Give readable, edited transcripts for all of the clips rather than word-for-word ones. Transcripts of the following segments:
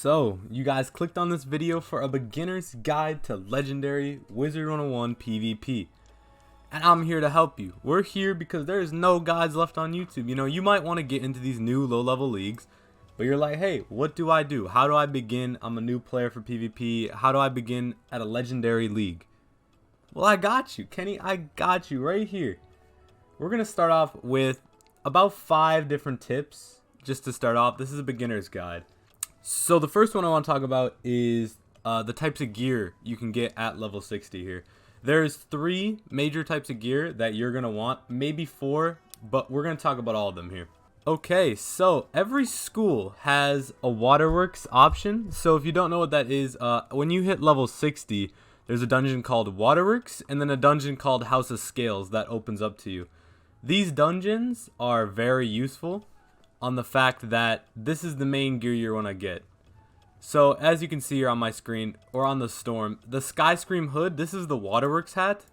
So, you guys clicked on this video for a beginner's guide to legendary Wizard101 PvP. And I'm here to help you. We're here because there is no guides left on YouTube. You know, you might want to get into these new low-level leagues, but you're like, hey, what do I do? How do I begin? I'm a new player for PvP. How do I begin at a legendary league? Well, I got you, Kenny. I got you right here. We're going to start off with about 5 different tips just to start off. This is a beginner's guide. So the first one I want to talk about is the types of gear you can get at level 60 here. There's 3 major types of gear that you're going to want, maybe 4, but we're going to talk about all of them here. Okay, so every school has a waterworks option. So if you don't know what that is, when you hit level 60, there's a dungeon called Waterworks and then a dungeon called House of Scales that opens up to you. These dungeons are very useful on the fact that this is the main gear you're going to get. So as you can see here on my screen or on the storm, the Skyscream hood, this is the Waterworks hat.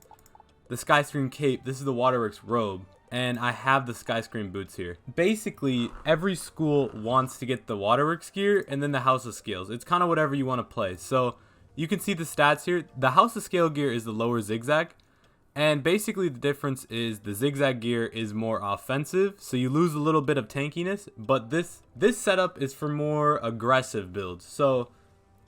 The Skyscream cape, this is the Waterworks robe. And I have the Skyscream boots here. Basically, every school wants to get the Waterworks gear and then the House of Scales. It's kind of whatever you want to play. So you can see the stats here. The House of Scale gear is the lower zigzag. And basically the difference is the zigzag gear is more offensive, so you lose a little bit of tankiness, but this setup is for more aggressive builds. So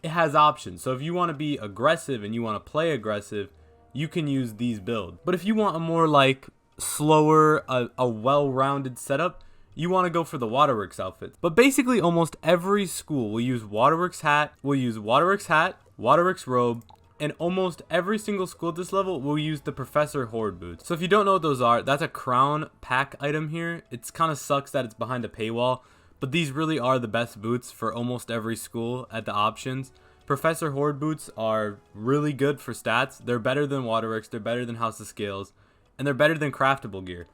it has options. So if you want to be aggressive and you want to play aggressive, you can use these builds. But if you want a more like slower, a well-rounded setup, you want to go for the Waterworks outfit. But basically almost every school will use Waterworks hat, Waterworks robe, and almost every single school at this level will use the Professor Horde boots. So if you don't know what those are, that's a crown pack item here. It's kind of sucks that it's behind a paywall, but these really are the best boots for almost every school at the options. Professor Horde boots are really good for stats. They're better than Waterworks, they're better than House of Scales, and they're better than craftable gear.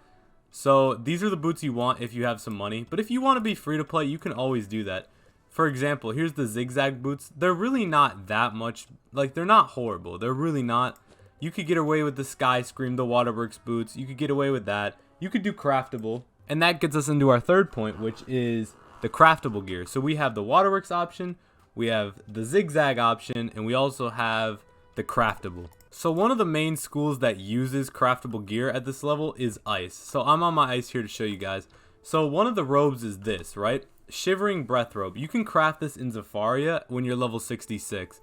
So these are the boots you want if you have some money, but if you want to be free to play, you can always do that. For example, here's the zigzag boots. They're really not that much, like they're not horrible. They're really not. You could get away with the Skyscream, the Waterworks boots. You could get away with that. You could do craftable. And that gets us into our third point, which is the craftable gear. So we have the Waterworks option, we have the zigzag option, and we also have the craftable. So one of the main schools that uses craftable gear at this level is Ice. So I'm on my Ice here to show you guys. So one of the robes is this, right? Shivering Breath robe. You can craft this in Zafaria when you're level 66,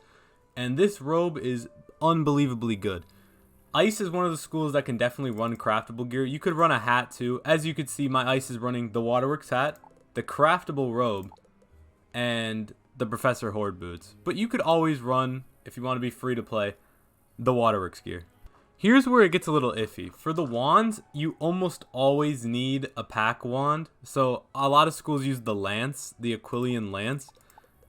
and this robe is unbelievably good. Ice is one of the schools that can definitely run craftable gear. You could run a hat too. As you can see, my Ice is running the Waterworks hat, the craftable robe, and the Professor Horde boots. But you could always run, if you want to be free to play, the Waterworks gear. Here's where it gets a little iffy. For the wands, you almost always need a pack wand. So a lot of schools use the lance, the Aquilian lance,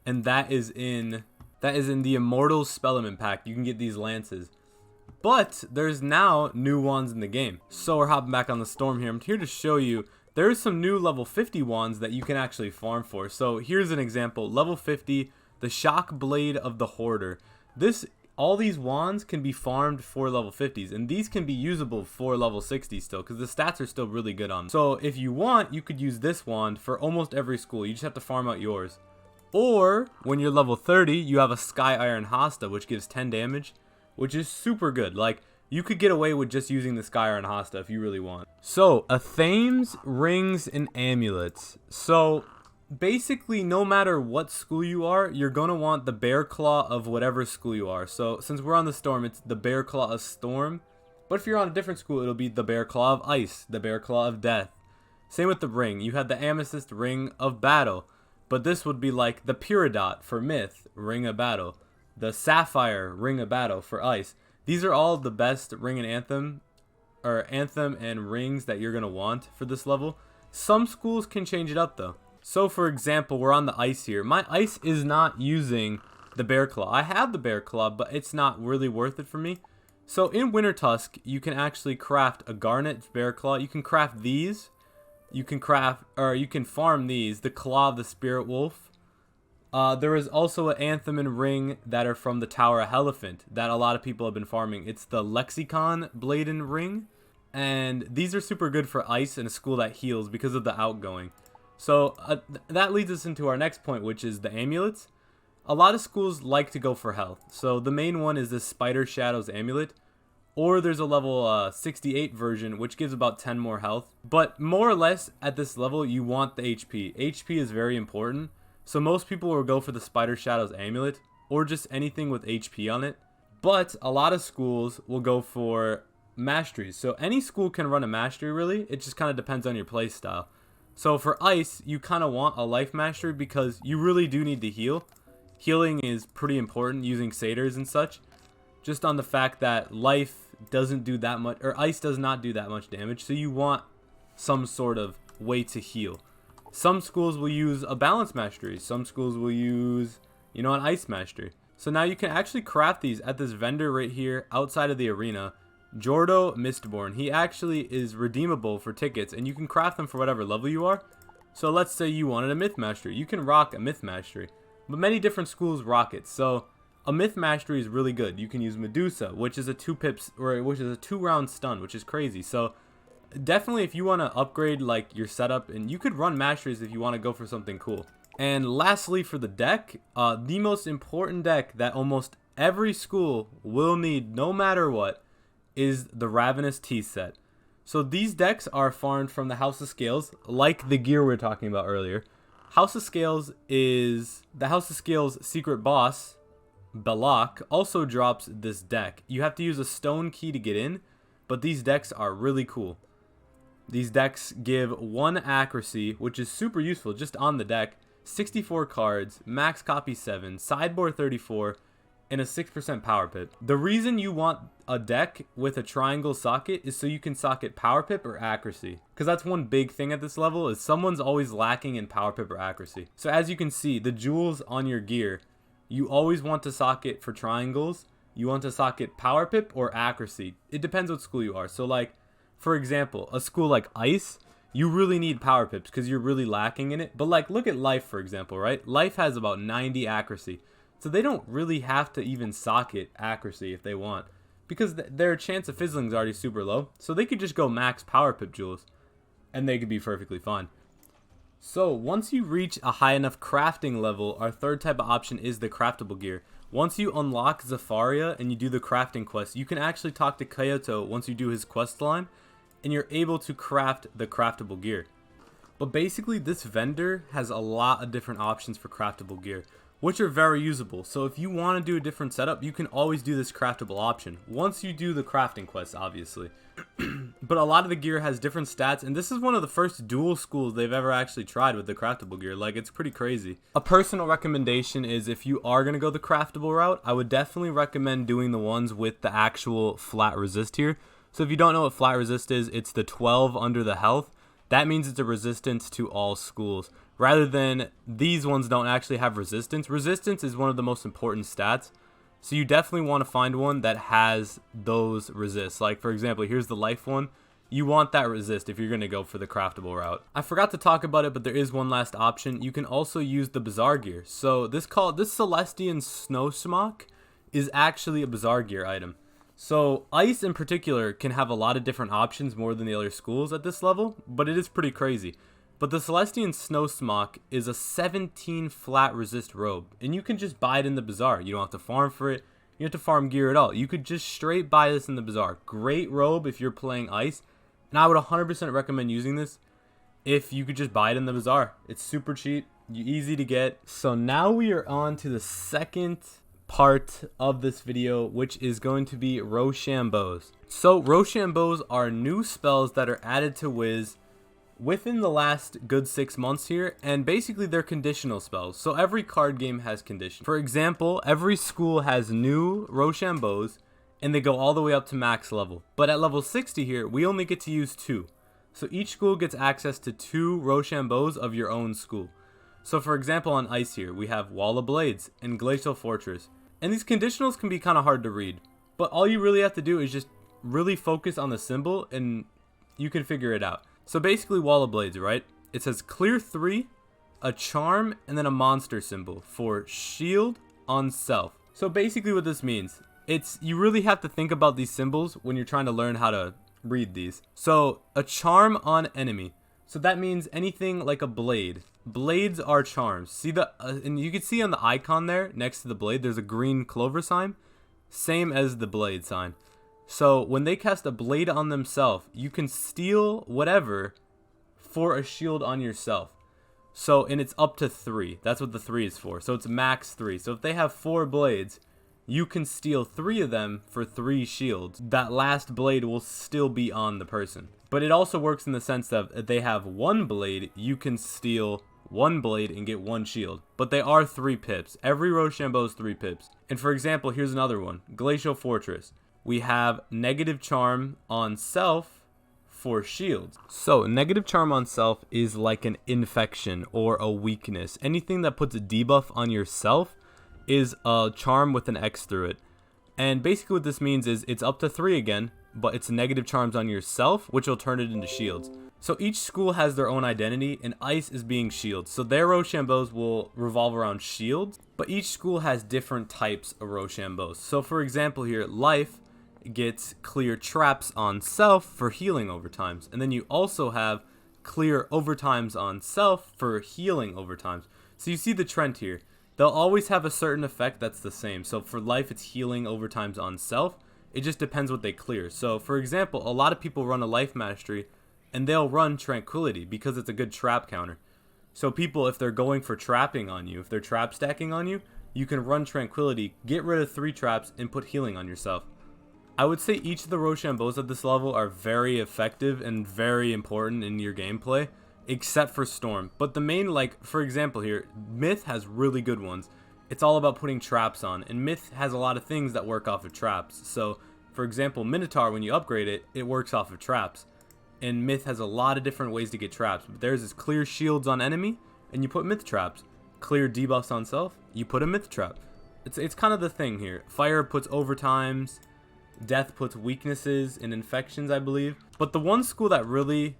and that is in the Immortal Spellman pack. You can get these lances. But there's now new wands in the game. So we're hopping back on the storm here. I'm here to show you there's some new level 50 wands that you can actually farm for. So here's an example. Level 50, the Shock Blade of the Hoarder. All these wands can be farmed for level 50s, and these can be usable for level 60s still, because the stats are still really good on them. So if you want, you could use this wand for almost every school. You just have to farm out yours. Or when you're level 30, you have a Sky Iron Hasta, which gives 10 damage, which is super good. Like, you could get away with just using the Sky Iron Hasta if you really want. So, Athames, rings, and amulets. So basically, no matter what school you are, you're going to want the Bear Claw of whatever school you are. So since we're on the Storm, it's the Bear Claw of Storm. But if you're on a different school, it'll be the Bear Claw of Ice, the Bear Claw of Death. Same with the ring. You have the Amethyst Ring of Battle. But this would be like the Peridot for Myth, Ring of Battle. The Sapphire, Ring of Battle for Ice. These are all the best ring and anthem, or anthem and rings that you're going to want for this level. Some schools can change it up though. So for example, we're on the Ice here. My Ice is not using the Bear Claw. I have the Bear Claw, but it's not really worth it for me. So in Winter Tusk, you can actually craft a Garnet Bear Claw. You can craft these. You can farm these. The Claw of the Spirit Wolf. There is also an Anthem and Ring that are from the Tower of Elephant that a lot of people have been farming. It's the Lexicon Blade and Ring. And these are super good for Ice in a school that heals because of the outgoing. So that leads us into our next point, which is the amulets. a lot of schools like to go for health. So the main one is this Spider Shadows Amulet. Or there's a level 68 version, which gives about 10 more health. But more or less, at this level, you want the HP. HP is very important. So most people will go for the Spider Shadows Amulet, or just anything with HP on it. But a lot of schools will go for masteries. So any school can run a mastery, really. It just kind of depends on your play style. So for Ice, you kind of want a life mastery because you really do need to heal. Healing is pretty important using satyrs and such. Just on the fact that life doesn't do that much, or Ice does not do that much damage, so you want some sort of way to heal. Some schools will use a balance mastery. Some schools will use, an Ice mastery. So now you can actually craft these at this vendor right here outside of the arena. Jordo Mistborn. He actually is redeemable for tickets, and you can craft them for whatever level you are. So let's say you wanted a Myth Mastery. You can rock a Myth Mastery, but many different schools rock it. So a Myth Mastery is really good. You can use Medusa, which is a 2-round stun, which is crazy. So definitely if you want to upgrade like your setup, and you could run masteries if you want to go for something cool. And lastly, for the deck, the most important deck that almost every school will need no matter what is the Ravenous Tea set. So these decks are farmed from the House of Scales, like the gear we were talking about earlier. House of Scales is the House of Scales secret boss. Belloc also drops this deck. You have to use a stone key to get in, but these decks are really cool. These decks give 1 accuracy, which is super useful just on the deck, 64 cards, max copy 7, sideboard 34, and a 6% power pip. The reason you want a deck with a triangle socket is so you can socket power pip or accuracy, because that's one big thing at this level is someone's always lacking in power pip or accuracy. So as you can see, the jewels on your gear, you always want to socket for triangles. You want to socket power pip or accuracy. It depends what school you are. So like, for example, a school like Ice, you really need power pips because you're really lacking in it. But like, look at Life, for example, right? Life has about 90 accuracy. So they don't really have to even socket accuracy if they want, because their chance of fizzling is already super low. So they could just go max power pip jewels and they could be perfectly fine. So once you reach a high enough crafting level, our third type of option is the craftable gear. Once you unlock Zafaria and you do the crafting quest, you can actually talk to Kyoto once you do his quest line, and you're able to craft the craftable gear. But basically this vendor has a lot of different options for craftable gear, which are very usable. So if you want to do a different setup, you can always do this craftable option once you do the crafting quest, obviously. But a lot of the gear has different stats, and this is one of the first dual schools they've ever actually tried with the craftable gear. Like, it's pretty crazy. A personal recommendation is if you are going to go the craftable route, I would definitely recommend doing the ones with the actual flat resist here. So if you don't know what flat resist is, it's the 12 under the health. That means it's a resistance to all schools. Rather than these ones don't actually have resistance. Resistance is one of the most important stats. So you definitely want to find one that has those resists. Like, for example, here's the life one. You want that resist if you're going to go for the craftable route. I forgot to talk about it, but there is one last option. You can also use the Bazaar gear. So this Celestian Snow Smock is actually a Bazaar gear item. So Ice in particular can have a lot of different options more than the other schools at this level, but it is pretty crazy. But the Celestian Snow Smock is a 17 flat resist robe, and you can just buy it in the Bazaar. You don't have to farm for it. You don't have to farm gear at all. You could just straight buy this in the Bazaar. Great robe if you're playing Ice, and I would 100% recommend using this if you could just buy it in the Bazaar. It's super cheap, easy to get. So now we are on to the second part of this video, which is going to be Roshambos. So Roshambos are new spells that are added to Wiz within the last good 6 months here, and basically they're conditional spells. So every card game has conditions. For example, every school has new Roshambos, and they go all the way up to max level. But at level 60 here, we only get to use 2. So each school gets access to 2 Roshambos of your own school. So for example, on Ice here, we have Wall of Blades and Glacial Fortress. And these conditionals can be kind of hard to read, but all you really have to do is just really focus on the symbol and you can figure it out. So basically, Wall of Blades, right? It says clear 3, a charm, and then a monster symbol for shield on self. So basically what this means, you really have to think about these symbols when you're trying to learn how to read these. So a charm on enemy. So that means anything like a blade. blades are charms. See and you can see on the icon there next to the blade, there's a green clover sign, same as the blade sign. So when they cast a blade on themselves, you can steal whatever for a shield on yourself. So, and it's up to 3. That's what the 3 is for. So it's max 3. So if they have 4 blades, you can steal 3 of them for 3 shields. That last blade will still be on the person. But it also works in the sense that if they have 1 blade, you can steal 1 blade and get 1 shield. But they are 3 pips. Every Roshambo is 3 pips. And for example, here's another one. Glacial Fortress. We have negative charm on self for shields. So negative charm on self is like an infection or a weakness. Anything that puts a debuff on yourself is a charm with an X through it. And basically what this means is it's up to 3 again, but it's negative charms on yourself, which will turn it into shields. So each school has their own identity, and Ice is being shields. So their Roshambos will revolve around shields, but each school has different types of Roshambos. So for example here, Life gets clear traps on self for healing overtimes, and then you also have clear overtimes on self for healing overtimes. So you see the trend here. They'll always have a certain effect that's the same. So for Life, it's healing overtimes on self. It just depends what they clear. So for example, a lot of people run a Life Mastery and they'll run Tranquility because it's a good trap counter. So people, if they're going for trapping on you, if they're trap stacking on you, you can run Tranquility, get rid of 3 traps, and put healing on yourself. I would say each of the Roshambos at this level are very effective and very important in your gameplay, except for Storm. But the main, like, for example here, Myth has really good ones. It's all about putting traps on, and Myth has a lot of things that work off of traps. So, for example, Minotaur, when you upgrade it, it works off of traps. And Myth has a lot of different ways to get traps. But theirs is clear shields on enemy, and you put Myth traps. Clear debuffs on self, you put a Myth trap. It's kind of the thing here. Fire puts overtimes. Death puts weaknesses and infections, I believe. But the one school that really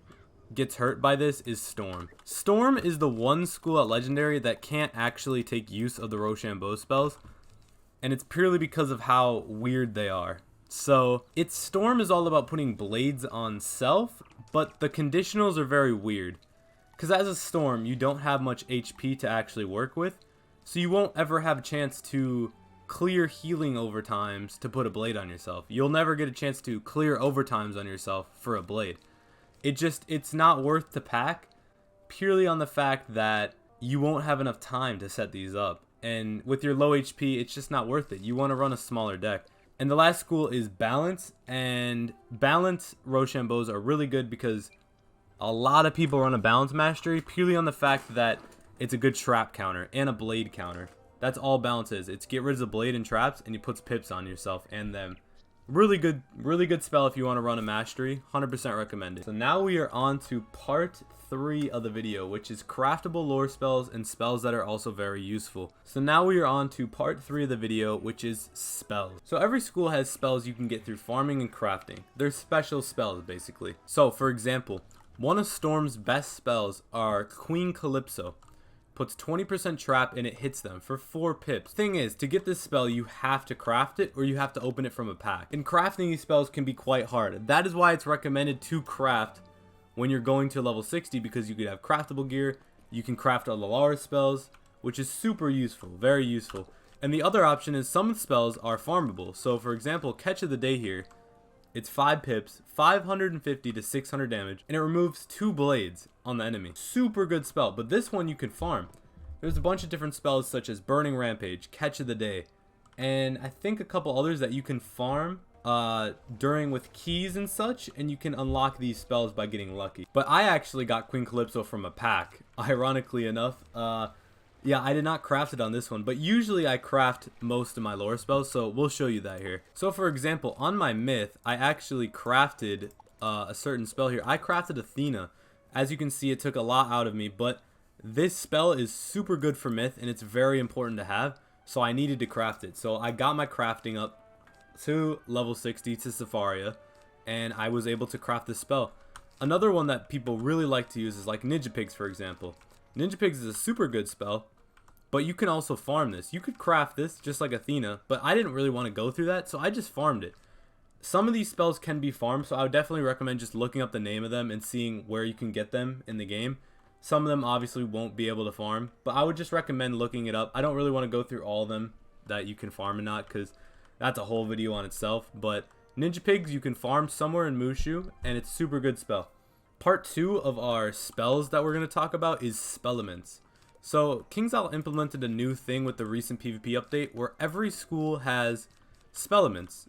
gets hurt by this is Storm. Storm is the one school at Legendary that can't actually take use of the Roshambo spells. And it's purely because of how weird they are. So, Storm is all about putting blades on self, but the conditionals are very weird. Because as a Storm, you don't have much HP to actually work with. So you won't ever have a chance to clear healing overtimes to put a blade on yourself. You'll never get a chance to clear overtimes on yourself for a blade. It's not worth to pack purely on the fact that you won't have enough time to set these up. And with your low HP, it's just not worth it. You want to run a smaller deck. And the last school is Balance, and Balance Roshambos are really good because a lot of people run a Balance Mastery purely on the fact that it's a good trap counter and a blade counter. That's all Balance is. It's get rid of the blade and traps, and you put pips on yourself and them. Really good spell if you want to run a mastery. 100% recommended. So now we are on to part 3 of the video, which is craftable lore spells and spells that are also very useful. So now we are on to part 3 of the video, which is spells. So every school has spells you can get through farming and crafting. They're special spells, basically. So for example, one of Storm's best spells are Queen Calypso. Puts 20% trap and it hits them for 4 pips. Thing is, to get this spell, you have to craft it or you have to open it from a pack. And crafting these spells can be quite hard. That is why it's recommended to craft when you're going to level 60, because you could have craftable gear. You can craft all the Lara spells, which is super useful, very useful. And the other option is some spells are farmable. So for example, Catch of the Day here, it's 5 pips, 550 to 600 damage, and it removes 2 blades on the enemy. Super good spell, but this one you can farm. There's a bunch of different spells such as Burning Rampage, Catch of the Day, and I think a couple others that you can farm during with keys and such, and you can unlock these spells by getting lucky. But I actually got Queen Calypso from a pack, ironically enough. Yeah, I did not craft it on this one, but usually I craft most of my lore spells, so we'll show you that here. So for example, on my myth, I actually crafted a certain spell here. I crafted Athena. As you can see, it took a lot out of me, but this spell is super good for myth, and it's very important to have, so I needed to craft it. So I got my crafting up to level 60 to Safaria, and I was able to craft this spell. Another one that people really like to use is like Ninja Pigs, for example. Ninja Pigs is a super good spell, but you can also farm this. You could craft this just like Athena, but I didn't really want to go through that, so I just farmed it. Some of these spells can be farmed, so I would definitely recommend just looking up the name of them and seeing where you can get them in the game. Some of them obviously won't be able to farm, but I would just recommend looking it up. I don't really want to go through all of them that you can farm and not, because that's a whole video on itself. But Ninja Pigs you can farm somewhere in Mushu, and it's super good spell. Part 2 of our spells that we're going to talk about is Spellements. So KingsIsle implemented a new thing with the recent PvP update where every school has Spellements.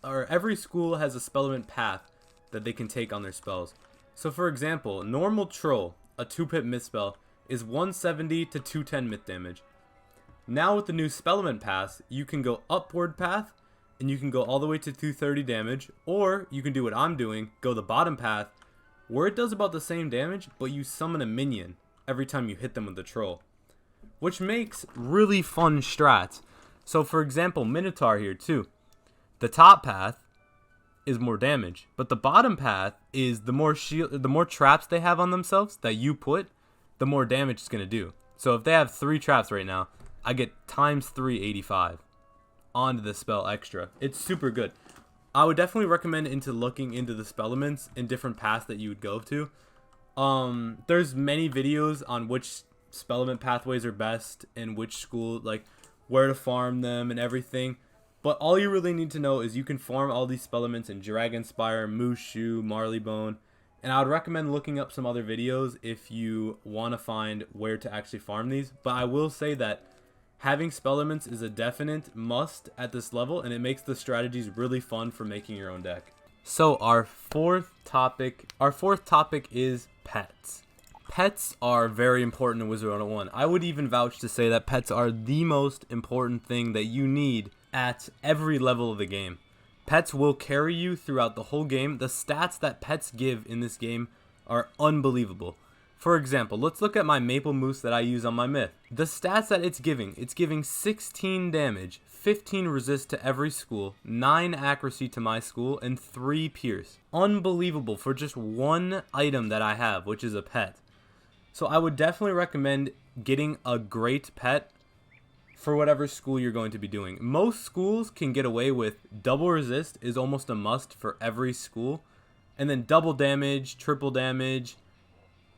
Or every school has a Spellement path that they can take on their spells. So for example, normal Troll, a 2-pip myth spell, is 170 to 210 myth damage. Now with the new Spellement pass, you can go upward path, and you can go all the way to 230 damage, or you can do what I'm doing, go the bottom path, where it does about the same damage, but you summon a minion every time you hit them with the Troll, which makes really fun strats. So for example, Minotaur here too. The top path is more damage, but the bottom path is the more traps they have on themselves that you put, the more damage it's going to do. So if they have 3 traps right now, I get times 385 onto the spell extra. It's super good. I would definitely recommend looking into the Spellements and different paths that you would go to. There's many videos on which Spellement pathways are best and which school, like where to farm them and everything. But all you really need to know is you can farm all these Spellements in Dragonspire, Mushu, Marleybone. And I would recommend looking up some other videos if you want to find where to actually farm these. But I will say that having Spellements is a definite must at this level, and it makes the strategies really fun for making your own deck. So our fourth topic is pets. Pets are very important in Wizard101. I would even vouch to say that pets are the most important thing that you need at every level of the game. Pets will carry you throughout the whole game. The stats that pets give in this game are unbelievable. For example, let's look at my Maple Moose that I use on my myth. The stats that it's giving 16 damage, 15 resist to every school, 9 accuracy to my school, and 3 pierce. Unbelievable for just one item that I have, which is a pet. So I would definitely recommend getting a great pet for whatever school you're going to be doing. Most schools can get away with double resist is almost a must for every school. And then double damage, triple damage,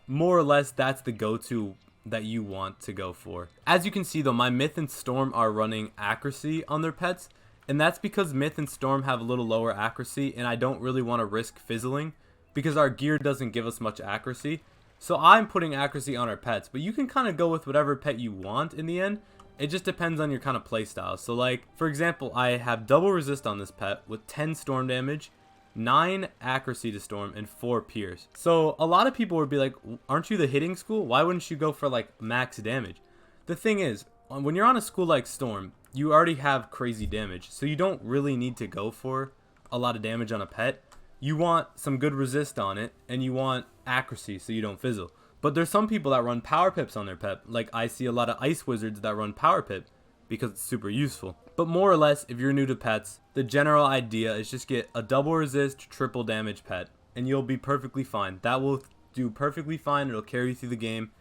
more or less that's the go-to that you want to go for. As you can see though, my Myth and Storm are running accuracy on their pets. And that's because Myth and Storm have a little lower accuracy and I don't really want to risk fizzling because our gear doesn't give us much accuracy. So I'm putting accuracy on our pets, but you can kind of go with whatever pet you want in the end. It just depends on your kind of playstyle. So like, for example, I have double resist on this pet with 10 storm damage, 9 accuracy to storm, and 4 pierce. So a lot of people would be like, aren't you the hitting school? Why wouldn't you go for like max damage? The thing is, when you're on a school like Storm, you already have crazy damage. So you don't really need to go for a lot of damage on a pet. You want some good resist on it, and you want accuracy so you don't fizzle. But there's some people that run power pips on their pet. Like I see a lot of ice wizards that run power pip because it's super useful. But more or less, if you're new to pets, the general idea is just get a double resist, triple damage pet, and you'll be perfectly fine. That will do perfectly fine. It'll carry you through the game.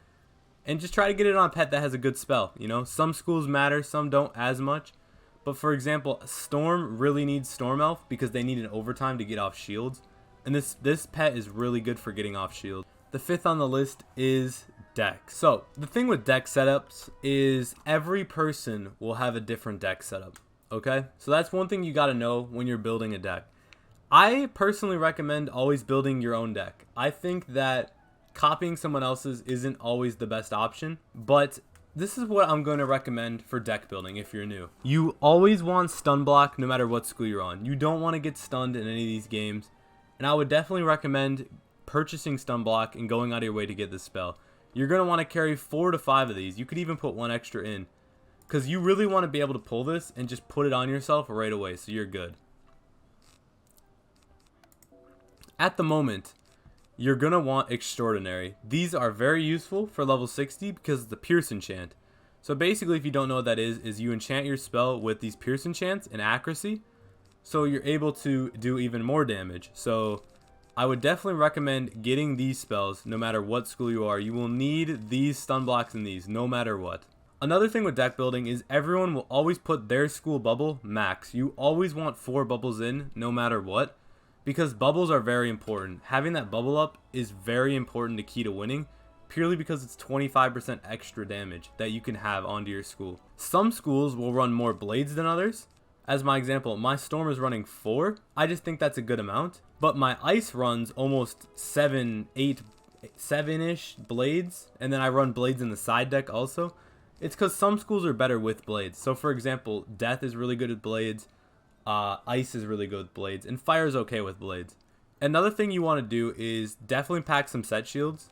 And just try to get it on a pet that has a good spell. You know, some schools matter, some don't as much. But for example, Storm really needs Storm Elf because they need an overtime to get off shields. And this pet is really good for getting off shield. The fifth on the list is deck. So the thing with deck setups is every person will have a different deck setup. Okay, so that's one thing you got to know when you're building a deck. I personally recommend always building your own deck. I think that copying someone else's isn't always the best option, but this is what I'm going to recommend for deck building if you're new. You always want stun block no matter what school you're on. You don't want to get stunned in any of these games, and I would definitely recommend purchasing stun block and going out of your way to get this spell. You're going to want to carry 4 to 5 of these. You could even put 1 extra in because you really want to be able to pull this and just put it on yourself right away so you're good. At the moment, you're going to want Extraordinary. These are very useful for level 60 because it's the Pierce enchant. So basically, if you don't know what that is you enchant your spell with these Pierce enchants and accuracy, so you're able to do even more damage. So I would definitely recommend getting these spells no matter what school you are. You will need these stun blocks and these no matter what. Another thing with deck building is everyone will always put their school bubble max. You always want 4 bubbles in no matter what because bubbles are very important. Having that bubble up is very important to key to winning purely because it's 25% extra damage that you can have onto your school. Some schools will run more blades than others. As my example, my storm is running 4. I just think that's a good amount. But my ice runs almost 7-ish blades, and then I run blades in the side deck also. It's because some schools are better with blades. So for example, death is really good with blades, ice is really good with blades, and fire is okay with blades. Another thing you want to do is definitely pack some set shields,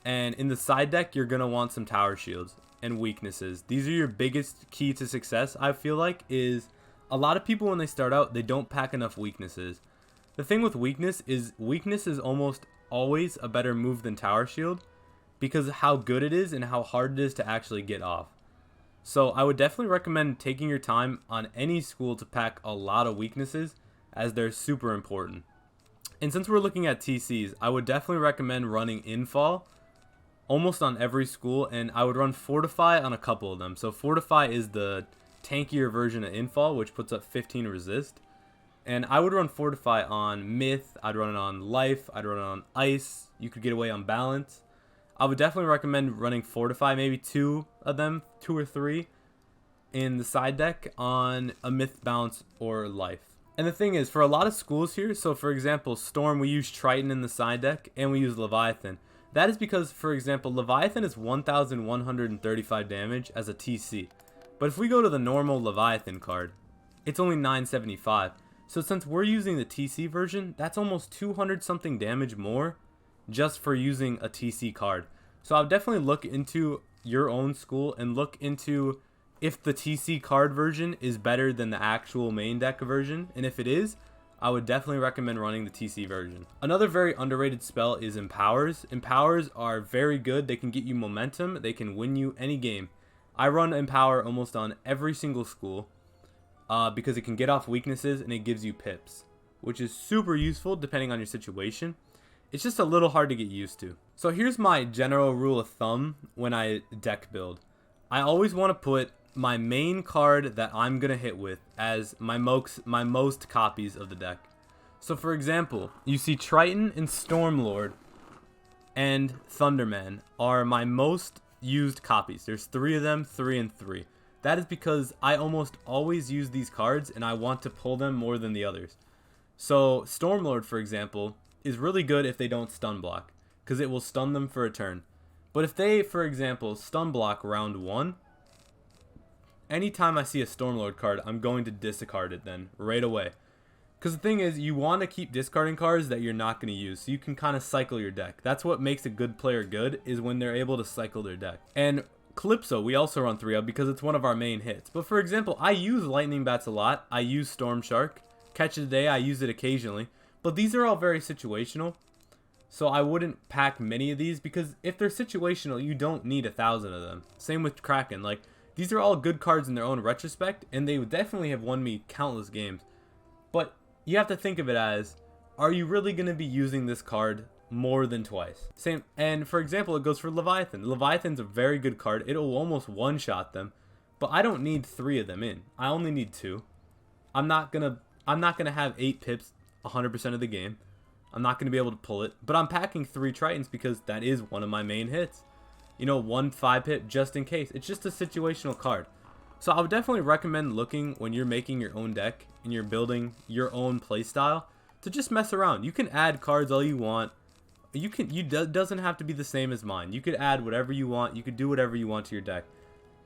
and in the side deck you're going to want some tower shields and weaknesses. These are your biggest key to success, I feel like, is a lot of people when they start out, they don't pack enough weaknesses. The thing with weakness is almost always a better move than tower shield because of how good it is and how hard it is to actually get off. So I would definitely recommend taking your time on any school to pack a lot of weaknesses, as they're super important. And since we're looking at TCs, I would definitely recommend running Infall almost on every school, and I would run Fortify on a couple of them. So Fortify is the tankier version of Infall, which puts up 15 resist. And I would run Fortify on Myth, I'd run it on Life, I'd run it on Ice. You could get away on Balance. I would definitely recommend running Fortify, maybe 2 of them, 2 or 3, in the side deck on a Myth, Balance, or Life. And the thing is, for a lot of schools here, so for example, Storm, we use Triton in the side deck, and we use Leviathan. That is because, for example, Leviathan is 1,135 damage as a TC. But if we go to the normal Leviathan card, it's only 975. So since we're using the TC version, that's almost 200 something damage more just for using a TC card. So I would definitely look into your own school and look into if the TC card version is better than the actual main deck version. And if it is, I would definitely recommend running the TC version. Another very underrated spell is Empowers. Empowers are very good. They can get you momentum. They can win you any game. I run Empower almost on every single school because it can get off weaknesses and it gives you pips, which is super useful depending on your situation. It's just a little hard to get used to. So here's my general rule of thumb when I deck build. I always want to put my main card that I'm going to hit with as my most copies of the deck. So for example, you see Triton and Stormlord and Thunderman are my most used copies. There's 3 of them, 3 and 3. That is because I almost always use these cards and I want to pull them more than the others. So Stormlord, for example, is really good if they don't stun block, because it will stun them for a turn. But if they, for example, stun block round 1, anytime I see a Stormlord card, I'm going to discard it then, right away. Because the thing is, you want to keep discarding cards that you're not going to use, so you can kind of cycle your deck. That's what makes a good player good, is when they're able to cycle their deck. And Calypso, we also run 3 of because it's one of our main hits. But for example, I use Lightning Bats a lot. I use Storm Shark. Catch of the Day, I use it occasionally. But these are all very situational, so I wouldn't pack many of these, because if they're situational, you don't need 1,000 of them. Same with Kraken. Like, these are all good cards in their own retrospect, and they would definitely have won me countless games. But you have to think of it as, are you really going to be using this card more than twice? Same, and for example, it goes for Leviathan. Leviathan's a very good card. It'll almost one-shot them, but I don't need 3 of them in. I only need 2. I'm not gonna have 8 pips 100% of the game. I'm not gonna be able to pull it, but I'm packing 3 Tritons because that is one of my main hits. You know, 1 5-hit just in case. It's just a situational card. So I would definitely recommend looking when you're making your own deck and you're building your own playstyle to just mess around. You can add cards all you want. Doesn't have to be the same as mine. You could add whatever you want. You could do whatever you want to your deck.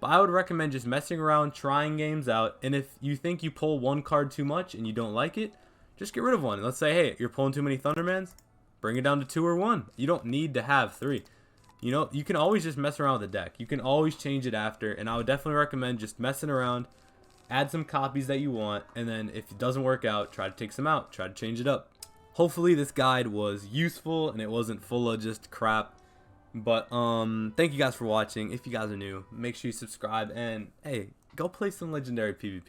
But I would recommend just messing around, trying games out, and if you think you pull one card too much and you don't like it, just get rid of one. Let's say, hey, you're pulling too many Thundermans, bring it down to 2 or 1. You don't need to have 3. You know, you can always just mess around with the deck. You can always change it after, and I would definitely recommend just messing around, add some copies that you want, and then if it doesn't work out, try to take some out, try to change it up. Hopefully this guide was useful and it wasn't full of just crap. But thank you guys for watching. If you guys are new, make sure you subscribe, and hey, go play some legendary PvP.